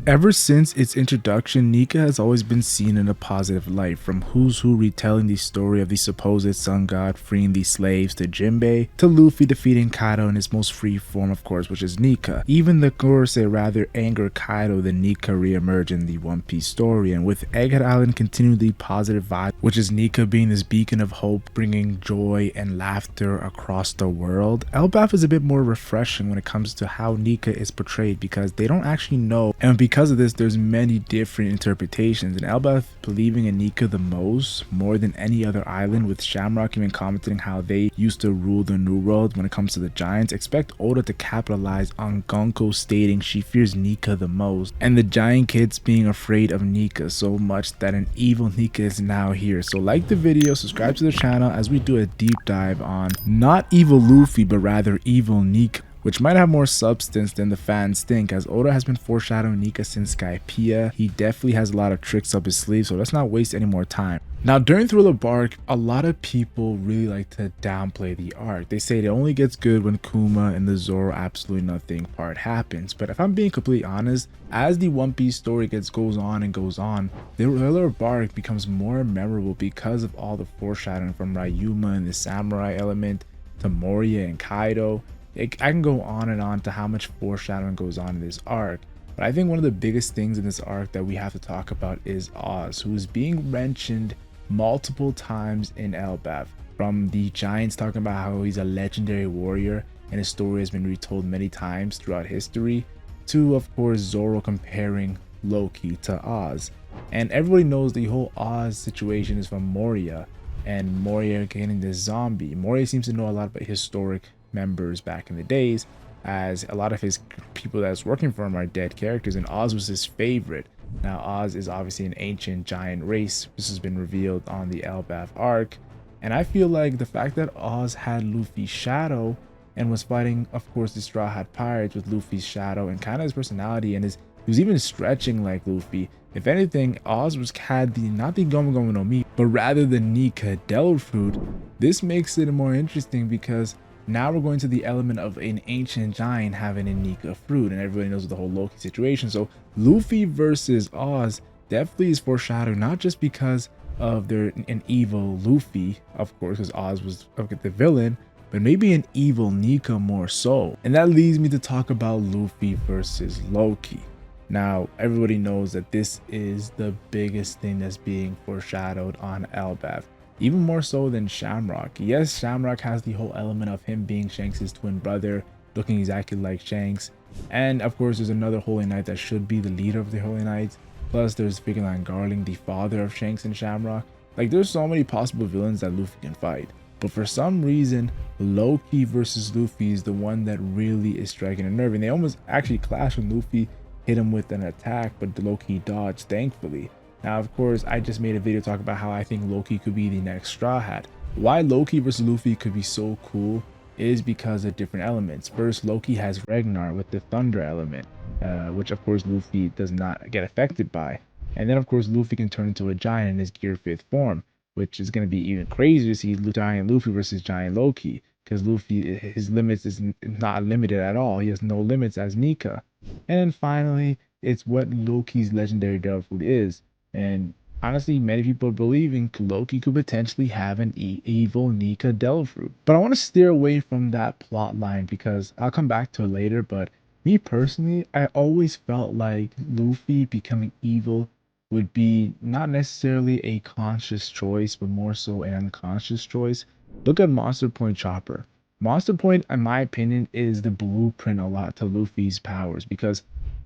Ever since its introduction, Nika has always been seen in a positive light, from Who's Who retelling the story of the supposed sun god freeing the slaves to Jinbei, to Luffy defeating Kaido in his most free form, of course, which is Nika. Even the Gorosei rather anger Kaido than Nika re-emerge in the One Piece story, and with Egghead Island continuing the positive vibe, which is Nika being this beacon of hope, bringing joy and laughter across the world, Elbaf is a bit more refreshing when it comes to how Nika is portrayed, because they don't actually know, and because of this, there's many different interpretations, and Elbaf believing in Nika the most, more than any other island, with Shamrock even commenting how they used to rule the New World when it comes to the Giants. Expect Oda to capitalize on Gonko stating she fears Nika the most, and the Giant Kids being afraid of Nika so much that an evil Nika is now here. So like the video, subscribe to the channel as we do a deep dive on not evil Luffy, but rather evil Nika, which might have more substance than the fans think, as Oda has been foreshadowing Nika since Skypiea. He definitely has a lot of tricks up his sleeve, so let's not waste any more time. Now, during Thriller Bark, a lot of people really like to downplay the arc. They say it only gets good when Kuma and the Zoro absolutely nothing part happens. But if I'm being completely honest, as the One Piece story goes on, the Thriller Bark becomes more memorable because of all the foreshadowing from Ryuma and the samurai element to Moria and Kaido. I can go on and on to how much foreshadowing goes on in this arc, but I think one of the biggest things in this arc that we have to talk about is Oz, who is being mentioned multiple times in Elbaf, from the Giants talking about how he's a legendary warrior and his story has been retold many times throughout history, to of course Zoro comparing Loki to Oz. And everybody knows the whole Oz situation is from Moria, and Moria getting this zombie. Moria seems to know a lot about historic members back in the days, as a lot of his people that's working for him are dead characters, and Oz was his favorite. Now Oz is obviously an ancient giant race. This has been revealed on the Elbaf arc, and I feel like the fact that Oz had Luffy's shadow and was fighting, of course, the Straw Hat Pirates with Luffy's shadow and kind of his personality, and he was even stretching like Luffy. If anything, Oz had not the Gomu Gomu no Mi, but rather the Nika Devil Fruit. This makes it more interesting because now we're going to the element of an ancient giant having a Nika fruit, and everybody knows the whole Loki situation. So Luffy versus Oz definitely is foreshadowing, not just because of an evil Luffy, of course, because Oz was the villain, but maybe an evil Nika more so. And that leads me to talk about Luffy versus Loki. Now, everybody knows that this is the biggest thing that's being foreshadowed on Elbaf, even more so than Shamrock. Yes, Shamrock has the whole element of him being Shanks' twin brother, looking exactly like Shanks. And of course, there's another Holy Knight that should be the leader of the Holy Knights. Plus, there's Figurine Garling, the father of Shanks and Shamrock. Like, there's so many possible villains that Luffy can fight. But for some reason, Loki versus Luffy is the one that really is striking a nerve. And they almost actually clash when Luffy hit him with an attack, but Loki dodged, thankfully. Now, of course, I just made a video talking about how I think Loki could be the next Straw Hat. Why Loki versus Luffy could be so cool is because of different elements. First, Loki has Ragnar with the thunder element, which of course Luffy does not get affected by. And then of course Luffy can turn into a giant in his Gear 5th form, which is going to be even crazier to see Giant Luffy versus Giant Loki, because Luffy, his limits is not limited at all. He has no limits as Nika. And then finally, it's what Loki's legendary devil fruit is. And honestly, many people are believing Loki could potentially have an evil Nika devil fruit. But I want to steer away from that plot line because I'll come back to it later. But me personally, I always felt like Luffy becoming evil would be not necessarily a conscious choice, but more so an unconscious choice. Look at Monster Point Chopper. Monster Point, in my opinion, is the blueprint a lot to Luffy's powers, because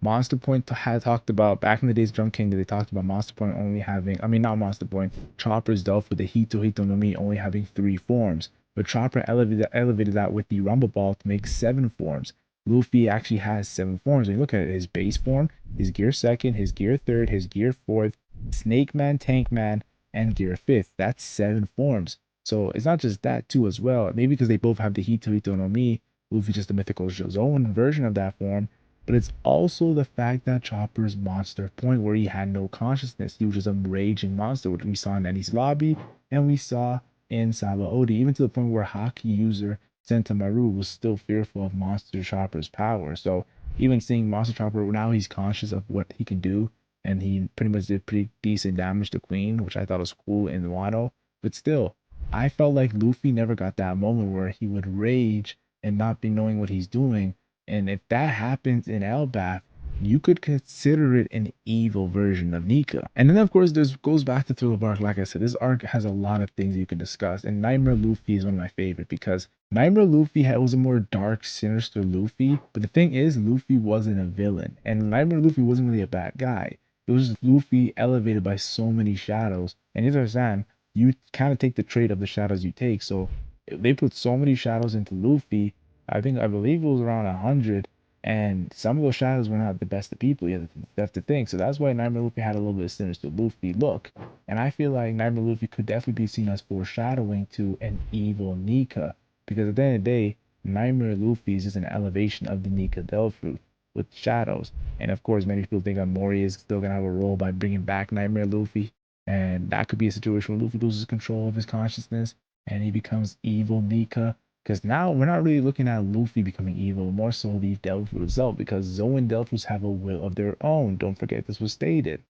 Monster Point had talked about back in the days of Drum King, they talked about Monster Point only having, I mean, not Monster Point, Chopper's dealt with the Hito no Mi only having 3 forms, but Chopper elevated that with the Rumble Ball to make 7 forms. Luffy actually has 7 forms. When you look at it, his base form, his Gear 2nd, his Gear 3rd, his Gear 4th, Snake Man, Tank Man, and Gear 5th. That's 7 forms. So it's not just that too as well. Maybe because they both have the Hito no Mi, Luffy's just the mythical zone version of that form. But it's also the fact that Chopper's Monster Point, where he had no consciousness, he was just a raging monster, which we saw in Enies Lobby and we saw in Sabaody, even to the point where Haki user Sentamaru was still fearful of Monster Chopper's power. So even seeing Monster Chopper, now he's conscious of what he can do, and he pretty much did pretty decent damage to Queen, which I thought was cool in Wano. But still, I felt like Luffy never got that moment where he would rage and not be knowing what he's doing. And if that happens in Elbaf, you could consider it an evil version of Nika. And then of course this goes back to Thriller Bark. Like I said, this arc has a lot of things you can discuss. And Nightmare Luffy is one of my favorite because Nightmare Luffy was a more dark, sinister Luffy. But the thing is, Luffy wasn't a villain. And Nightmare Luffy wasn't really a bad guy. It was just Luffy elevated by so many shadows. And you understand, you kind of take the trait of the shadows you take. So they put so many shadows into Luffy. I believe it was around 100, and some of those shadows were not the best of people. You have to think. So that's why Nightmare Luffy had a little bit of sinister Luffy look. And I feel like Nightmare Luffy could definitely be seen as foreshadowing to an evil Nika. Because at the end of the day, Nightmare Luffy is just an elevation of the Nika Delphi with shadows. And of course, many people think that Mori is still going to have a role by bringing back Nightmare Luffy. And that could be a situation where Luffy loses control of his consciousness and he becomes evil Nika. Because now we're not really looking at Luffy becoming evil, more so the Delphi itself, because Zoan Delphus have a will of their own. Don't forget this was stated.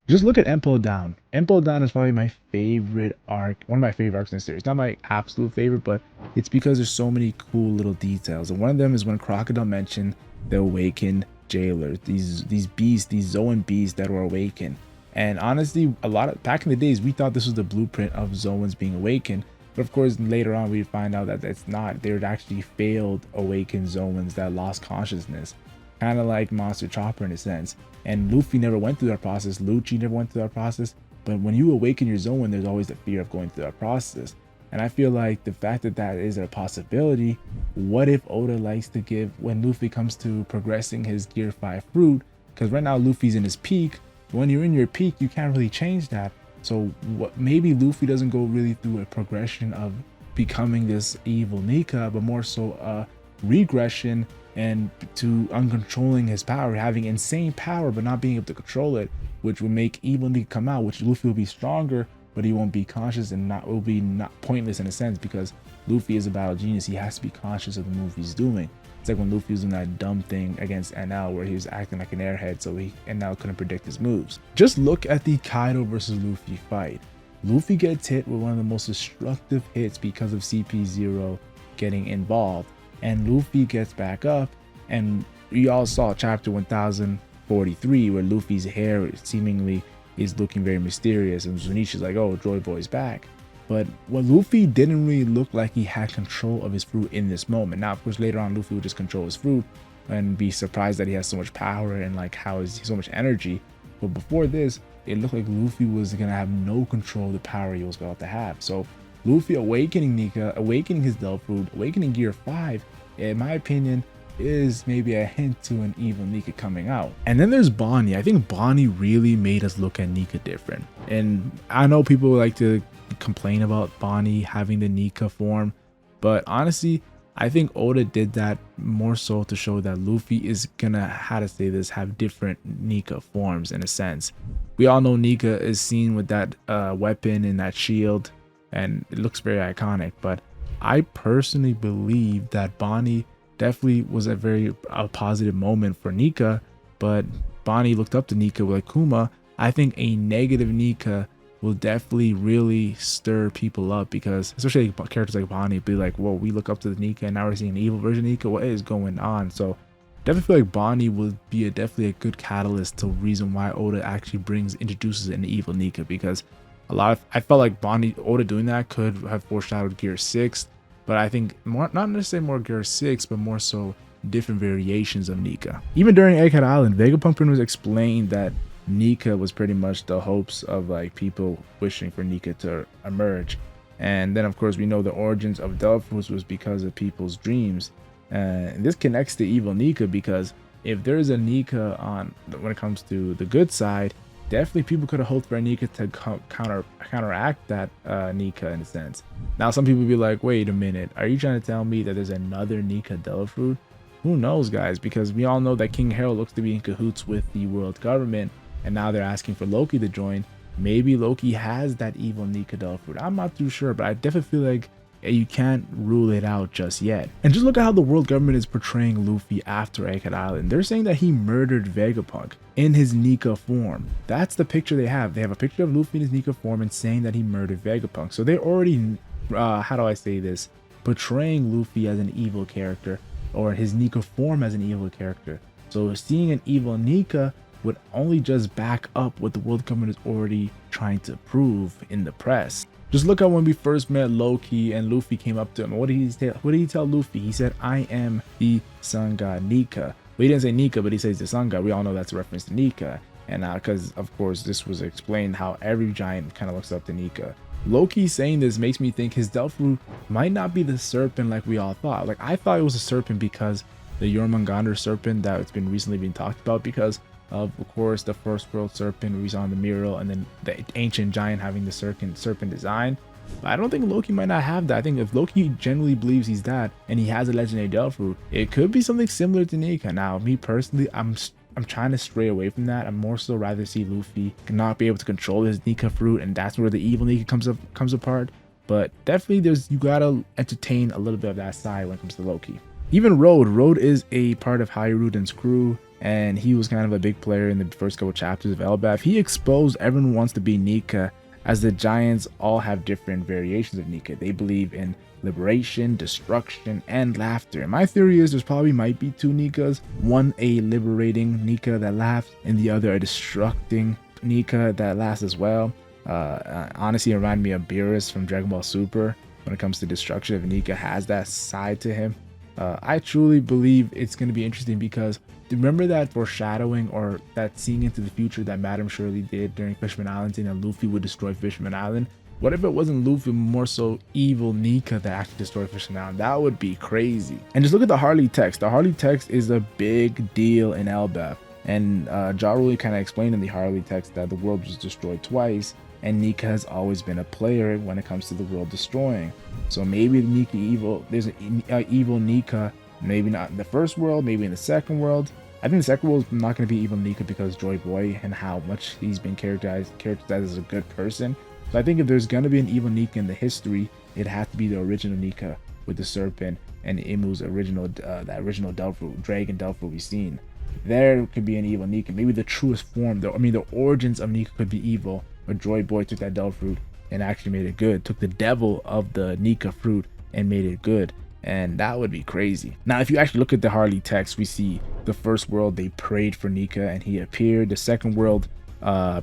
Just look at Empo Down. Empo Down is probably my favorite arc, one of my favorite arcs in the series. Not my absolute favorite, but it's because there's so many cool little details. And one of them is when Crocodile mentioned the awakened jailers, these beasts, these Zoan beasts that were awakened. And honestly, a lot of back in the days, we thought this was the blueprint of Zoans being awakened. But of course, later on, we find out that it's not. They're actually failed awakened Zoans that lost consciousness. Kind of like Monster Chopper in a sense. And Luffy never went through that process. Lucci never went through that process. But when you awaken your Zoan, there's always the fear of going through that process. And I feel like the fact that that is a possibility, what if Oda likes to give, when Luffy comes to progressing his Gear 5 fruit, because right now Luffy's in his peak. When you're in your peak, you can't really change that. So what, maybe Luffy doesn't go really through a progression of becoming this evil Nika, but more so a regression and to uncontrolling his power, having insane power but not being able to control it, which would make evil Nika come out, which Luffy will be stronger, but he won't be conscious and not will be not pointless in a sense, because Luffy is a battle genius. He has to be conscious of the move he's doing. It's like when Luffy was doing that dumb thing against NL where he was acting like an airhead, so NL couldn't predict his moves. Just look at the Kaido versus Luffy fight. Luffy gets hit with one of the most destructive hits because of CP0 getting involved, and Luffy gets back up, and we all saw chapter 1043 where Luffy's hair seemingly is looking very mysterious, and Zunisha's like, oh, Joy Boy's back. But what Luffy didn't really look like he had control of his fruit in this moment. Now, of course, later on, Luffy would just control his fruit and be surprised that he has so much power and like how is so much energy. But before this, it looked like Luffy was gonna have no control of the power he was about to have. So Luffy awakening Nika, awakening his Delph fruit, awakening Gear 5, in my opinion, is maybe a hint to an evil Nika coming out. And then there's Bonnie. I think Bonnie really made us look at Nika different. And I know people like to complain about Bonnie having the Nika form, but honestly, I think Oda did that more so to show that Luffy is gonna, how to say this, have different Nika forms in a sense. We all know Nika is seen with that weapon and that shield, and it looks very iconic, but I personally believe that Bonnie definitely was a very positive moment for Nika, but Bonnie looked up to Nika like Kuma. I think a negative Nika will definitely really stir people up, because especially characters like Bonnie be like, whoa, we look up to the Nika and now we're seeing an evil version of Nika, what is going on? So definitely feel like Bonnie will be definitely a good catalyst to reason why Oda actually introduces an evil Nika, because I felt like Oda doing that could have foreshadowed Gear 6, but I think not necessarily more Gear 6, but more so different variations of Nika. Even during Egghead Island, Vegapunk was explained that Nika was pretty much the hopes of like people wishing for Nika to emerge. And then of course we know the origins of Delphus was because of people's dreams. And this connects to evil Nika, because if there's a Nika on when it comes to the good side, definitely people could have hoped for a Nika to counteract that Nika in a sense. Now some people be like, wait a minute, are you trying to tell me that there's another Nika Delphi? Who knows, guys, because we all know that King Harold looks to be in cahoots with the world government, and now they're asking for Loki to join. Maybe Loki has that evil Nika Delphi. I'm not too sure, but I definitely feel like you can't rule it out just yet. And just look at how the world government is portraying Luffy after Egghead Island. They're saying that he murdered Vegapunk in his Nika form. That's the picture they have. They have a picture of Luffy in his Nika form and saying that he murdered Vegapunk. So they're already, how do I say this, portraying Luffy as an evil character, or his Nika form as an evil character. So seeing an evil Nika would only just back up what the world government is already trying to prove in the press. Just look at when we first met Loki and Luffy came up to him. What did he tell Luffy? He said, "I am the sun god Nika." Well, he didn't say Nika, but he says the sun god. We all know that's a reference to Nika. And because of course this was explained how every giant kind of looks up to Nika. Loki saying this makes me think his Delph might not be the serpent like we all thought. Like I thought it was a serpent because the Jormungandr serpent that's been recently being talked about, because of course the first world serpent we saw in the mural, and then the ancient giant having the serpent design. But I don't think Loki might not have that. I think if Loki genuinely believes he's that and he has a legendary Delph, it could be something similar to Nika. Now me personally, I'm trying to stray away from that. I'm more so rather see Luffy not be able to control his Nika fruit, and that's where the evil Nika comes apart. But definitely you gotta entertain a little bit of that side when it comes to Loki. Even Road is a part of Hiruden's crew, and he was kind of a big player in the first couple chapters of Elbaf. He exposed everyone wants to be Nika, as the giants all have different variations of Nika. They believe in liberation, destruction, and laughter. And my theory is there's probably might be two Nikas, one a liberating Nika that laughs, and the other a destructing Nika that laughs as well. Honestly, it reminded me of Beerus from Dragon Ball Super when it comes to destruction. If Nika has that side to him, I truly believe it's going to be interesting, because remember that foreshadowing or that seeing into the future that Madame Shirley did during Fishman Island, saying that Luffy would destroy Fishman Island? What if it wasn't Luffy, more so evil Nika that actually destroyed Fishman Island? That would be crazy. And just look at the Harley text. The Harley text is a big deal in Elbaf. And Ja Rule kind of explained in the Harley text that the world was destroyed twice, and Nika has always been a player when it comes to the world destroying. So maybe there's an evil Nika, maybe not in the first world, maybe in the second world. I think the second world is not going to be evil Nika because Joy Boy and how much he's been characterized as a good person. So I think if there's going to be an evil Nika in the history, it has to be the original Nika with the serpent and Imu's original, that original dragon Delph we've seen. There could be an evil Nika, maybe the truest form. The origins of Nika could be evil, but Joy Boy took that Delph fruit and actually made it good. Took the devil of the Nika fruit and made it good. And that would be crazy. Now, if you actually look at the Harley text, we see the first world, they prayed for Nika and he appeared. The second world,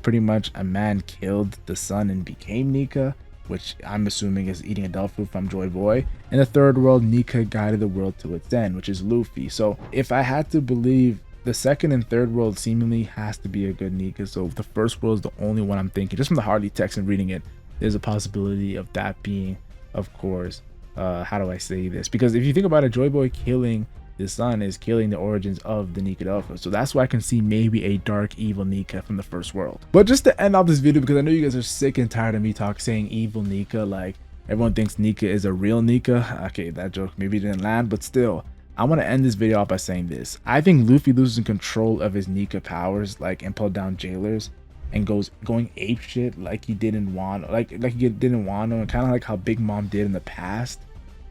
pretty much a man killed the sun and became Nika, which I'm assuming is eating a Delph fruit from Joy Boy. And the third world, Nika guided the world to its end, which is Luffy. So if I had to believe, the second and third world seemingly has to be a good Nika. So the first world is the only one I'm thinking, just from the Harley text and reading it, there's a possibility of that being, of course, how do I say this? Because if you think about it, Joy Boy killing the sun is killing the origins of the Nika Delph. So that's why I can see maybe a dark evil Nika from the first world. But just to end off this video, because I know you guys are sick and tired of me saying evil Nika, like everyone thinks Nika is a real Nika. Okay, that joke maybe didn't land, but still, I want to end this video off by saying this. I think Luffy loses control of his Nika powers, like impel down jailers, and going ape shit like he did in Wano, like he did in Wano, and kind of like how Big Mom did in the past.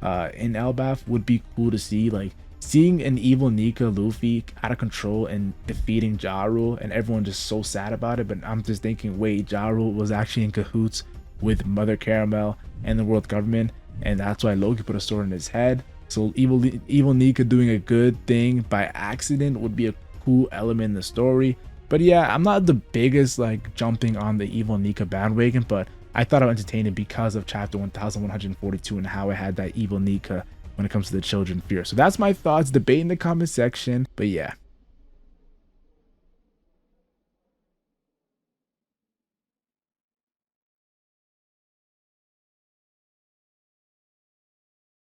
In Elbaf would be cool to see, like seeing an evil Nika Luffy out of control and defeating Ja Rule, and everyone just so sad about it. But I'm just thinking, wait, Ja Rule was actually in cahoots with Mother Caramel and the world government, and that's why Loki put a sword in his head. So evil Nika doing a good thing by accident would be a cool element in the story. But yeah, I'm not the biggest like jumping on the evil Nika bandwagon, but I thought it was entertaining because of chapter 1142 and how it had that evil Nika when it comes to the children fear. So that's my thoughts. Debate in the comment section. But yeah.